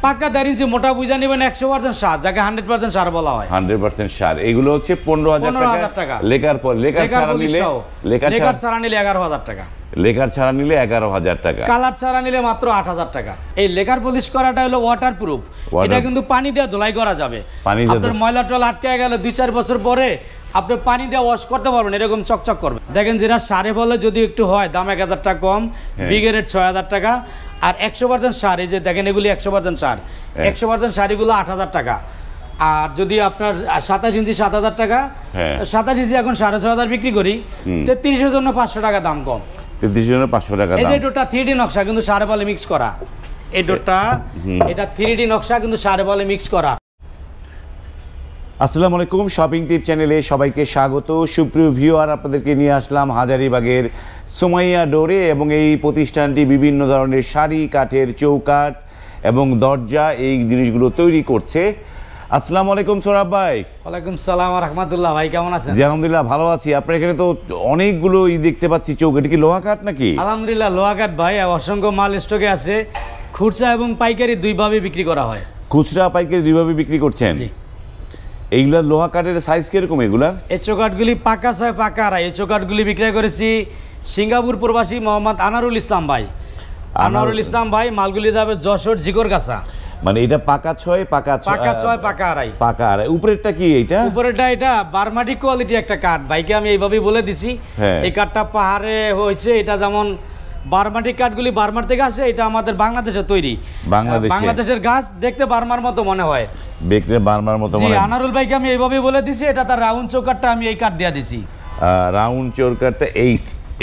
পাকা 1.5 ইঞ্চি মোটা বুঝা নেবেন 100% সার, যাকে 100% সার বলা হয়। 100% সার। এগুলো হচ্ছে 15,000 টাকা লেকার পর। লেকার ছাড়া নিলে 11,000 টাকা। লেকার ছাড়া নিলে 11,000 টাকা। কালার ছাড়া নিলে মাত্র 8,000 টাকা। এই লেকার পলিশ করাটা হলো ওয়াটারপ্রুফ। এটা কিন্তু পানি দিয়ে ধুলাই করা যাবে। আপনার ময়লা টল আটকে গেলে 2-4 বছর পরে আপনি পানি দিয়ে ওয়াশ করতে পারবেন, এরকম চকচক করবে। দেখেন যেটা সারে বলে যদি একটু হয় দাম 1,000 টাকা কম, বিগের রেট 6,000 টাকা। আর 100% সার, এই যে দেখেন এগুলি 100% সার, 100% সারিগুলো 8,000 টাকা। আর যদি আপনার 27 ইঞ্চি 7,000 টাকা, 27 ইঞ্চি এখন 6,500 বিক্রি করি, 33-এর জন্য 500 টাকা দাম কম। 33-এর জন্য 500 টাকা দাম। এই যে ডোরটা 3D নকশা কিন্তু সারে বলে মিক্স করা। এই ডোরটা এটা 3D নকশা কিন্তু সারে বলে মিক্স করা। আসসালামু আলাইকুম, শপিং টিপ চ্যানেলে সবাইকে স্বাগত। সুপ্রিয় ভিউয়ার, আপনাদেরকে নিয়ে আসলাম হাজারীবাগের সুমাইয়া ডোরে, এবং এই প্রতিষ্ঠানটি বিভিন্ন ধরনের শাড়ি, কাঠের চৌকাঠ এবং দরজা এই জিনিসগুলো তৈরি করছে। আসসালামু আলাইকুম সোহরাব ভাই। ওয়ালাইকুম সালাম ওয়া রাহমাতুল্লাহ। ভাই কেমন আছেন? জি আলহামদুলিল্লাহ ভালো আছি। আপনার এখানে তো অনেকগুলো দেখতে পাচ্ছি চৌকাঠ, কি লোহা কাঠ নাকি? আলহামদুলিল্লাহ লোহা কাঠ ভাই, অসংখ্য মাল স্টকে আছে। খুচরা এবং পাইকারি দুইভাবে বিক্রি করা হয়। খুচরা পাইকারি দুইভাবে বিক্রি করছেন? এইগুলা লোহা কাঠের সাইজ কিরকম এগুলার? এই চৌকাঠগুলি পাকা 6 পাকা আড়াই। এই চৌকাঠগুলি বিক্রয় করেছি সিঙ্গাপুর প্রবাসী মোহাম্মদ আনারুল ইসলাম ভাই। আনারুল ইসলাম ভাই, মালগুলি যাবে যশোর জিকরগাছা। মানে এটা পাকা 6 পাকা 6 পাকা আড়াই। পাকা আড়াই। উপরেরটা কি এইটা? উপরেরটা এটা বারমাটি কোয়ালিটি একটা কাঠ। ভাইকে আমি এইভাবেই বলে দিছি, এই কাঠটা পাহাড়ে হয়েছে। এটা যেমন বারমাটি কাঠগুলি বার্মার থেকে আসে, এটা আমাদের বাংলাদেশে তৈরি। বাংলাদেশের গাছ, দেখতে বার্মার মতো মনে হয়। দেখতে বার্মার মতো মনে হয়। আনারুল ভাইকে আমি এইভাবেই বলে দিছি, এটা তার রাউন্ড চৌকাঠটা আমি এই কাঠ দিয়ে দিছি। রাউন্ড চৌকাঠটা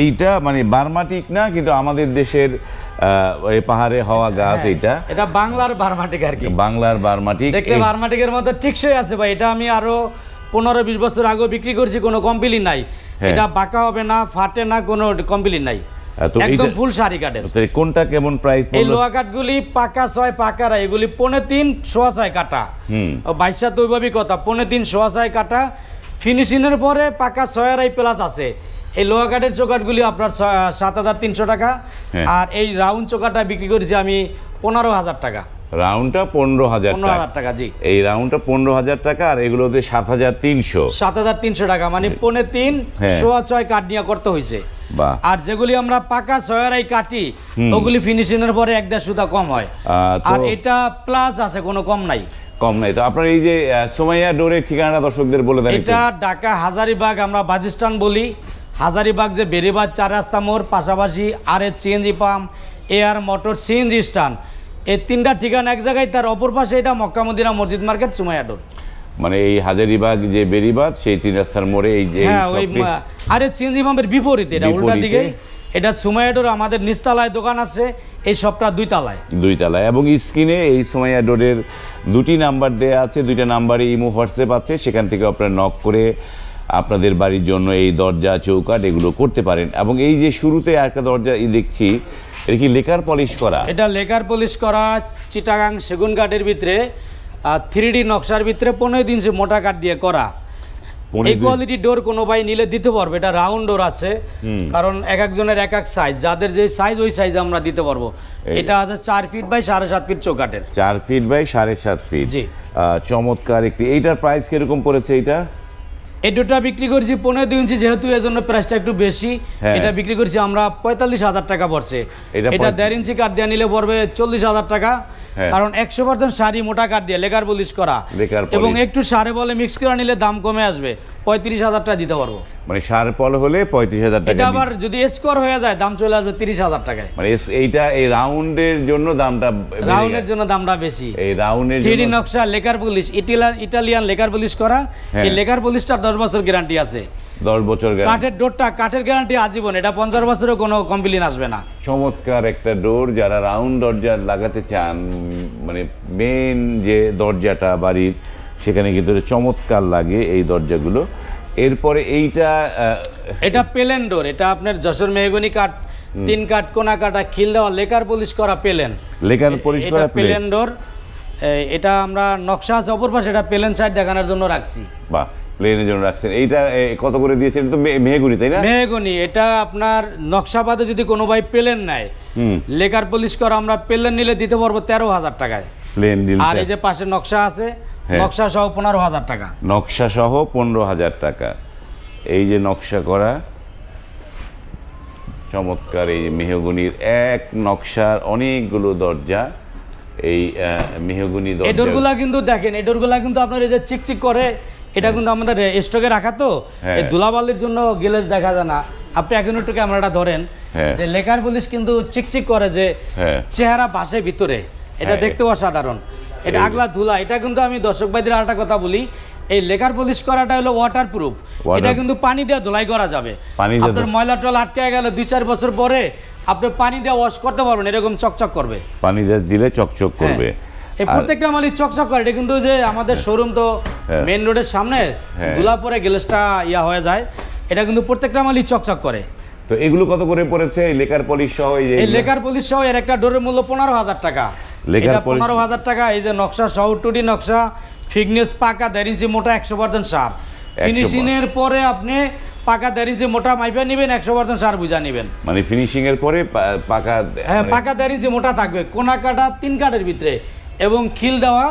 এইটা মানে বার্মাটিক না, কিন্তু আমাদের দেশের এই পাহাড়ে হওয়া গাছ। এটা বাংলার বার্মাটিক আর কি। বাংলার বার্মাটিক, দেখতে বার্মাটিকের মতো ঠিকসই আছে ভাই। এটা আমি আরো 15-20 বছর আগে বিক্রি করছি, কোনো কমপ্লেইন নাই। এটা বাঁকা হবে না, ফাটে না, কোনো কমপ্লেইন নাই, একদম ফুল শাড়ি কাঠের। কোনটা কেমন প্রাইস? এই লোহা কাঠগুলি পাকা 6 পাকা আড়াই, এগুলি 3.5 সোয়া 6 কাটা। 22 তো ওইভাবেই কথা, 3.5 সোয়া 6 কাটা। ফিনিশিংয়ের পরে পাকা 6 আড়াই প্লাস আছে। এই লোহা কাঠের চৌকাঠগুলি আপনার 7,300 টাকা। আর এই রাউন্ড চৌকাঠটা বিক্রি করেছি আমি 15,000 টাকা। রাউন্ডটা 15,000 টাকা। জি, এই রাউন্ডটা 15,000 টাকা, আর এগুলোতে 7,300 টাকা, মানে 3.5 সোয়া 6 কাঠ নিয়ে করতে হয়েছে। আর যেগুলি আমরা পাকা 6 আড়াই কাটি, ওগুলি ফিনিশিং এর পরে 1.5 সুতা কম হয়। আর এটা প্লাস আছে, কোনো কম নাই। তো আপনার এই যে সুমাইয়া ডোরের ঠিকানা দর্শকদের বলে দেন। এটা ঢাকা হাজারীবাগ, আমরা বাজিস্টান বলি। হাজারীবাগ যে বেরিবাদ 4 রাস্তা মোড়, পাশাপাশি আর CNG pump, air motor CNG stand, এই 3টা ঠিকানা এক জায়গায়। তার অপর পাশে এটা মক্কা মদিনা মসজিদ মার্কেট সুমাইয়া ডোর। মানে এই হাজারীবাগ যে বেরিবাদ, সেই 3 রাস্তার মোড়ে এই যে আরে সিএনজি পাম্পের বিপরীতে, এটা উল্টা দিকে। এটা সুমাইয়া ডোর আমাদের নিচতলায় দোকান আছে, এই সবটা 2 তলায়। এবং স্ক্রিনে এই সুমাইয়া ডোরের 2টি নাম্বার দেয়া আছে, 2টা নাম্বারে ইমো হোয়াটসঅ্যাপ আছে, সেখান থেকে আপনারা নক করে আপনাদের বাড়ির জন্য এই দরজা চৌকাঠ এগুলো করতে পারেন। এবং এই যে শুরুতে একটা দরজা দেখছি, এটা কি লেকার পলিশ করা? এটা লেকার পলিশ করা, চিটাগাং সেগুন কাঠের ভিতরে 3D নকশার ভিতরে 15 ইঞ্চি মোটা কাঠ দিয়ে করা। এই কোয়ালিটি ডোর কোনো ভাই নিলে দিতে পারবে। এটা রাউন্ড ডোর আছে, কারণ এক একজনের এক এক সাইজ, যাদের যে সাইজ ওই সাইজ আমরা দিতে পারবো। এটা আছে 4 ফিট বাই 7.5 ফিট চৌকাঠের। 4 ফিট বাই 7.5 ফিট। জি, চমৎকার একটি। এইটার প্রাইস কিরকম পড়েছে? এই ডোরটা বিক্রি করছি 15 ইঞ্চি, যেহেতু এর জন্য প্রাইসটা একটু বেশি। এটা বিক্রি করছি আমরা 45,000 টাকা পড়ছে। এটা 1.5 ইঞ্চি কাঠ দিয়ে নিলে পড়বে 40,000 টাকা, কারণ 100% শাড়ি মোটা কাঠ দিয়ে লেকার পলিশ করা, এবং একটু সারে বলে মিক্স করে নিলে দাম কমে আসবে। 35,000 টাকা দিতে পারবো। মানে সার পল হলে 35,000 টাকা। এটা আবার যদি স্কোয়ার হয়ে যায় দাম চলে আসবে 30,000 টাকায়। মানে এইটা এই রাউন্ডের জন্য দামটা, রাউন্ডের জন্য দামটা বেশি। এই রাউন্ডের 3D নকশা lacquer polish, Italian lacquer polish করা। এই লেকার পলিশটা 10 বছর গ্যারান্টি আছে। 10 বছর গ্যারান্টি। কাঠের ডোরটা কাঠের গ্যারান্টি আজীবন, এটা 50 বছরেও কোনো কমপ্লেইন আসবে না। চমৎকার একটা ডোর। যারা রাউন্ড দরজা লাগাতে চান, মানে মেন যে দরজাটা বাড়ির, সেখানে কিন্তু চমৎকার লাগে এই দরজাগুলো। এরপরে এটা প্লেন ডোর। এটা আপনার যশোর মেহগনি কাঠ, 3 কাঠ কোনা কাটা খিল দেওয়া, লেকার পলিশ করা প্লেন। লেকার পলিশ করা প্লেন ডোর। এটা আমরা নকশা আছে অপর পাশে, এটা প্লেন সাইড দেখানোর জন্য রাখছি। বাহ, প্লেনের জন্য রাখছেন। এইটা কত করে দিয়েছেন? এটা তো মেহগনি, তাই না? মেহগনি। এটা আপনার নকশা বাদে যদি কোনো ভাই প্লেন নেয়, লেকার পলিশ করা আমরা প্লেন নিলে দিতে পারবো 13,000 টাকায়। Plane deal. আর এই যে পাশে নকশা আছে, নকশা সহ 15,000 টাকা। নকশা সহ 15,000 টাকা। এই যে নকশা করা চমৎকার এই মেহগনির এক নকশার অনেকগুলো দরজা, এই মেহগনি দরজা। এই ডোরগুলা কিন্তু দেখেন, এই ডোরগুলা কিন্তু আপনার এই যে চিকচিক করে, এটা কিন্তু আমাদের স্টকে রাখা তো, এই ধুলাবালির জন্য গ্লেজ দেখা যায় না। আপনি এখন একটু ক্যামেরাটা ধরেন, যে লেকার পলিশ কিন্তু চিকচিক করে, যে চেহারা বাসে ভিতরে, এটা দেখতে অসাধারণ। এটা আগলা ধুলা, এটা কিন্তু আমি দর্শক ভাইদের আরেকটা কথা বলি, এই লেকার পলিশ করাটা হলো ওয়াটার প্রুফ। এটা কিন্তু পানি দিয়ে ধুলাই করা যাবে। আপনার ময়লা টল আটকে গেলে 2-4 বছর পরে আপনি পানি দিয়ে ওয়াশ করতে পারবেন, এরকম চকচক করবে, পানি দিয়ে দিলে চকচক করবে। এই প্রত্যেকটা মালিক চকচক করে। এটা কিন্তু যে আমাদের শোরুম তো মেন রোডের সামনে, ধুলা পরে গ্লাসটা হয়ে যায়, এটা কিন্তু প্রত্যেকটা মালিক চকচক করে। তো এগুলো কত করে পড়েছে এই লেকার পলিশ সহ? এই লেকার পলিশ সহ এর একটা ডোরের মূল্য 15,000 টাকা। এটা 15,000 টাকা। এই যে নকশা সহ 2D নকশা, ফিটনেস পাকা 1.5 ইঞ্চি মোটা, 100% সার। ফিনিশিং এর পরে আপনি পাকা 1.5 ইঞ্চি মোটা মাইপা নেবেন, 100% সার বুঝা নেবেন। মানে ফিনিশিং এর পরে পাকা, হ্যাঁ, পাকা 1.5 ইঞ্চি মোটা থাকবে, কোনা কাটা 3 কাটের ভিতরে, এবং খিল দেওয়া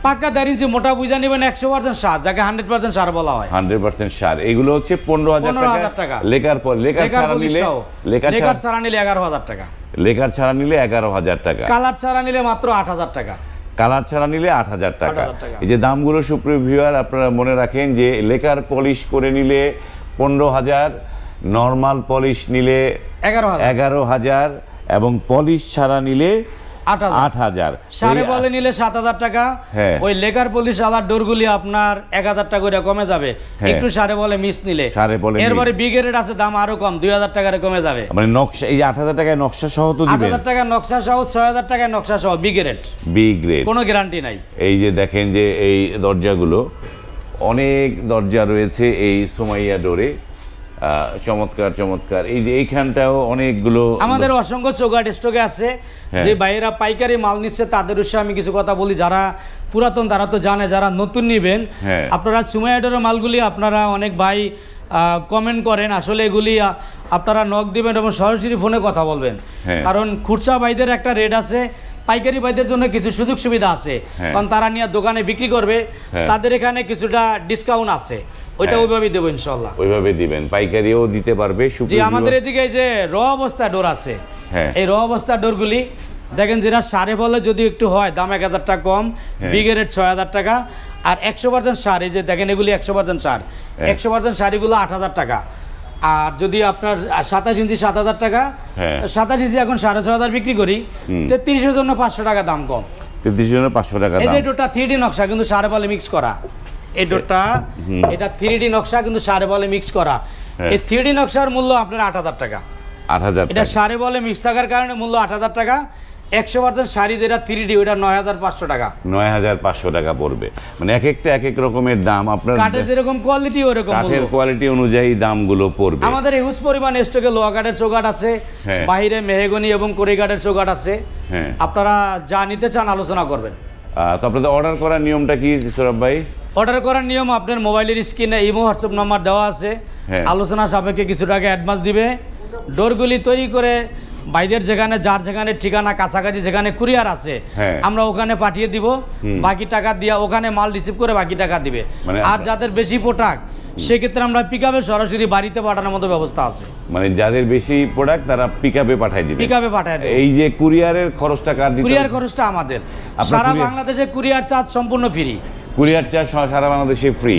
পাকা 1.5 ইঞ্চি মোটা বুঝা নেবেন, 100% সার, যাকে 100% সার বলা হয়। 100% সার। এগুলো হচ্ছে 15,000 টাকা। লেকার ছাড়া নিলে, লেকার ছাড়া নিলে 11,000 টাকা। লেকার ছাড়া নিলে 11,000 টাকা। কালার ছাড়া নিলে মাত্র 8,000 টাকা। কালার ছাড়া নিলে 8,000 টাকা। এই যে দামগুলো সুপ্রিয় ভিউয়ার আপনারা মনে রাখেন, যে লেকার পলিশ করে নিলে 15,000, নর্মাল পলিশ নিলে 11,000, এবং পলিশ ছাড়া নিলে 8,000। সারে বলে নিলে 7,000 টাকা। ওই লেকার পলিশ আলার ডোরগুলি আপনার 1,000 টাকা করে কমে যাবে, একটু সারে বলে মিস নিলে। এরপরে বি গ্রেড আছে, দাম আরো কম, 2,000 টাকারে কমে যাবে। মানে নকশা, এই 8,000 টাকায় নকশা সহ তো দিবেন? 8,000 টাকা নকশা সহ, 6,000 টাকায় নকশা সহ, বি গ্রেড। কোনো গ্যারান্টি নাই। এই যে দেখেন যে এই দরজাগুলো, অনেক দরজা রয়েছে এই সুমাইয়া ডোরে, চমৎকার চমৎকার। এই যে এইখানটাও অনেকগুলো আমাদের অসংখ্য চৌকাঠ স্টকে আছে। যে ভাইয়েরা পাইকারি মাল নিচ্ছে তাদের উৎসাহে আমি কিছু কথা বলি। যারা পুরাতন তারা তো জানে, যারা নতুন নিবেন, আপনারা সুমাইয়া ডোরের মালগুলি আপনারা অনেক ভাই কমেন্ট করেন, আসলে এগুলি আপনারা নক দিবেন এবং সরাসরি ফোনে কথা বলবেন। কারণ খুচরা ভাইদের একটা রেট আছে, পাইকারি ভাইদের জন্য কিছু সুযোগ সুবিধা আছে, কারণ তারা নিয়ে দোকানে বিক্রি করবে, তাদের এখানে কিছুটা ডিসকাউন্ট আছে, ওইটা ওইভাবেই দেবো ইনশাল্লাহ। ওইভাবে দিবেন, পাইকারিও দিতে পারবে। জি, আমাদের এদিকে যে র অবস্থা ডোর আছে, এই র অবস্থা ডোরগুলি দেখেন, যেটা সারে বলে যদি একটু হয় দাম 1,000 টাকা কম, বিগ রেট 6,000 টাকা। আর 100% সার, এই যে দেখেন এগুলি 100% সার, 100% শাড়িগুলো 8,000 টাকা। আর যদি আপনার 27 ইঞ্চি 7,000 টাকা, 27 ইঞ্চি এখন 6,500 বিক্রি করি, 33-এর জন্য 500 টাকা দাম কম। 33-এর জন্য 500 টাকা। এই যে ডোরটা 3D নকশা, কিন্তু সারে বলে মিক্স করা। এই ডোরটা, এটা 3D নকশা, কিন্তু সারে বলে মিক্স করা। এই 3D নকশার মূল্য আপনার 8,000 টাকা। 8,000। এটা সারে বলে মিক্স থাকার কারণে মূল্য 8,000 টাকা। 100% শাড়ি যেটা 3D, ওটা 9,500 টাকা। 9,500 টাকা পড়বে। মানে এক একটা এক এক রকমের দাম, আপনার কাঠের যেরকম কোয়ালিটি ওরকম কাঠের কোয়ালিটি অনুযায়ী দামগুলো পড়বে। আমাদের হিউজ পরিমাণ স্টকে লোহা কাঠের চৌকাঠ আছে, বাইরে মেহগনি এবং কোরি কাঠের চৌকাঠ আছে। আপনারা যা নিতে চান আলোচনা করবেন। তো আপনাদের অর্ডার করার নিয়মটা কি সৌরভ ভাই? অর্ডার করার নিয়ম, আপনার মোবাইলের স্ক্রিনে ইমো হোয়াটসঅ্যাপ নাম্বার দেওয়া আছে, আলোচনা সাপেক্ষে কিছু টাকা অ্যাডভান্স দিবে। ডোরগুলি তৈরি করে ভাইদের যেখানে, যার যেখানে ঠিকানা কাছাকাছি যেখানে কুরিয়ার আছে, আমরা ওখানে পাঠিয়ে দিব, বাকি টাকা দিয়ে ওখানে মাল রিসিভ করে বাকি টাকা দিবে। আর যাদের বেশি প্রোডাক্ট, সেক্ষেত্রে আমরা পিকআপে সরাসরি বাড়িতে পাঠানোর মতো ব্যবস্থা আছে। মানে যাদের বেশি প্রোডাক্ট তারা পিকআপে পাঠিয়ে দিবে। পিকআপে পাঠিয়ে দেবে। এই যে কুরিয়ারের খরচটা কার দিতে? কুরিয়ার খরচটা আমাদের। সারা বাংলাদেশে কুরিয়ার চার্জ সম্পূর্ণ ফ্রি। কুরিয়ার চার্জ সারা বাংলাদেশে ফ্রি।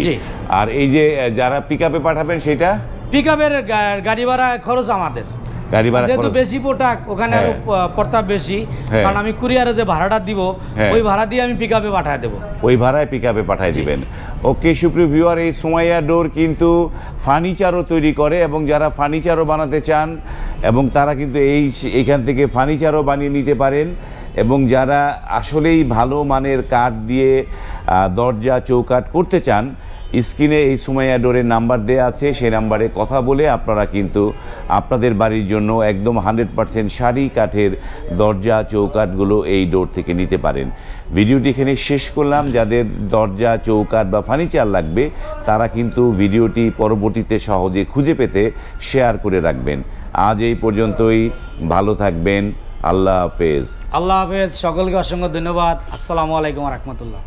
আর এই যে যারা পিকআপে পাঠাবেন, সেটা পিকআপের গাড়ি ভাড়া খরচ আমাদের। গাড়ি ভাড়া যেহেতু বেশি প্রোডাক্ট, ওখানে আরো প্রতাপ বেশি, কারণ আমি কুরিয়ারে যে ভাড়াটা দিব, ওই ভাড়া দিয়ে আমি পিকআপে পাঠিয়ে দেব। ওই ভাড়ায় পিকআপে পাঠিয়ে দিবেন। ওকে সুপ্রিয় ভিউয়ার, এই সুমাইয়া ডোর কিন্তু ফার্নিচারও তৈরি করে, এবং যারা ফার্নিচারও বানাতে চান, এবং তারা কিন্তু এইখান থেকে ফার্নিচারও বানিয়ে নিতে পারেন। এবং যারা আসলেই ভালো মানের কাঠ দিয়ে দরজা চৌকাঠ করতে চান, স্ক্রিনে এই সুমাইয়া ডোরের নাম্বার দেওয়া আছে, সেই নাম্বারে কথা বলে আপনারা কিন্তু আপনাদের বাড়ির জন্য একদম 100% শাড়ি কাঠের দরজা চৌকাঠগুলো এই ডোর থেকে নিতে পারেন। ভিডিওটি এখানে শেষ করলাম। যাদের দরজা চৌকাঠ বা ফার্নিচার লাগবে, তারা কিন্তু ভিডিওটি পরবর্তীতে সহজে খুঁজে পেতে শেয়ার করে রাখবেন। আজ এই পর্যন্তই, ভালো থাকবেন, আল্লাহ হাফেজ। আল্লাহ হাফেজ, সকলকে অসংখ্য ধন্যবাদ। আসসালামু আলাইকুম ওয়া রাহমাতুল্লাহ।